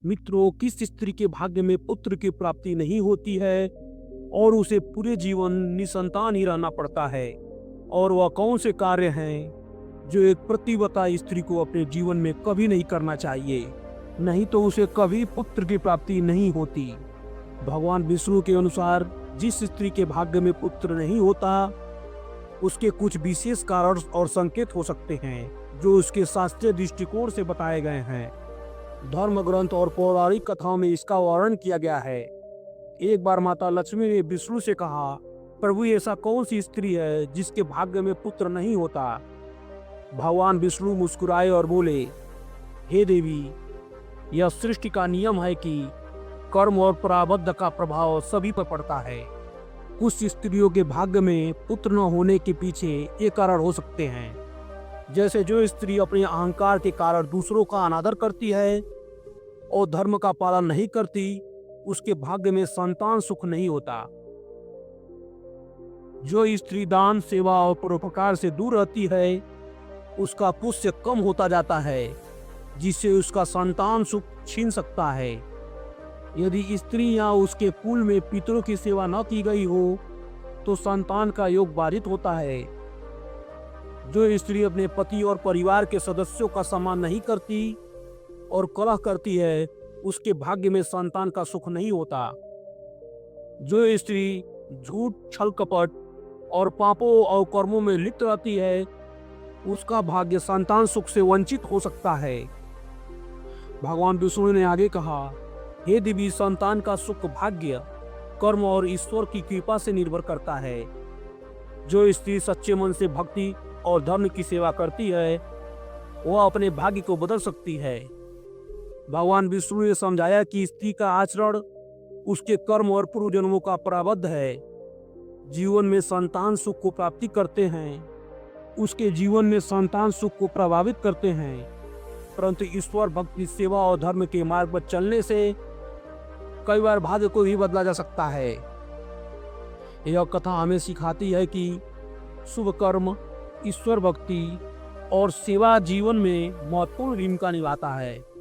मित्रों, किस स्त्री के भाग्य में पुत्र की प्राप्ति नहीं होती है और उसे पूरे जीवन निसंतान ही रहना पड़ता है? और वह कौन से कार्य हैं जो एक प्रतिव्रता स्त्री को अपने जीवन में कभी नहीं करना चाहिए, नहीं तो उसे कभी पुत्र की प्राप्ति नहीं होती। भगवान विष्णु के अनुसार जिस स्त्री के भाग्य में पुत्र नहीं होता, उसके कुछ विशेष कारण और संकेत हो सकते हैं जो उसके शास्त्रीय दृष्टिकोण से बताए गए हैं। धर्म ग्रंथ और पौराणिक कथाओं में इसका वर्णन किया गया है। एक बार माता लक्ष्मी ने विष्णु से कहा, प्रभु, ऐसा कौन सी स्त्री है जिसके भाग्य में पुत्र नहीं होता? भगवान विष्णु मुस्कुराए और बोले, हे देवी, यह सृष्टि का नियम है कि कर्म और प्रारब्ध का प्रभाव सभी पर पड़ता है। कुछ स्त्रियों के भाग्य में पुत्र न होने के पीछे ये कारण हो सकते हैं, जैसे जो स्त्री अपने अहंकार के कारण दूसरों का अनादर करती है और धर्म का पालन नहीं करती, उसके भाग्य में संतान सुख नहीं होता। जो स्त्री दान, सेवा और परोपकार से दूर रहती है, उसका पुण्य कम होता जाता है, जिससे उसका संतान सुख छीन सकता है। यदि स्त्री या उसके कुल में पितरों की सेवा न की गई हो, तो संतान का योग बाधित होता है। जो स्त्री अपने पति और परिवार के सदस्यों का सम्मान नहीं करती और कलह करती है, उसके भाग्य में संतान का सुख नहीं होता। जो स्त्री झूठ, छल कपट और पापों और कर्मों में लिप्त रहती है, उसका भाग्य संतान सुख से वंचित हो सकता है। भगवान विष्णु ने आगे कहा, हे देवी, संतान का सुख भाग्य, कर्म और ईश्वर की कृपा से निर्भर करता है। जो स्त्री सच्चे मन से भक्ति और धर्म की सेवा करती है, वह अपने भाग्य को बदल सकती है। भगवान विष्णु ने समझाया कि स्त्री का आचरण उसके कर्म और पूर्व जन्मों का प्रारब्ध है। जीवन में संतान सुख को प्राप्ति करते हैं, उसके जीवन में संतान सुख को प्रभावित करते हैं, परंतु ईश्वर भक्ति, सेवा और धर्म के मार्ग पर चलने से कई बार भाग्य को भी बदला जा सकता है। यह कथा हमें सिखाती है कि शुभ कर्म, ईश्वर भक्ति और सेवा जीवन में महत्वपूर्ण भूमिका निभाता है।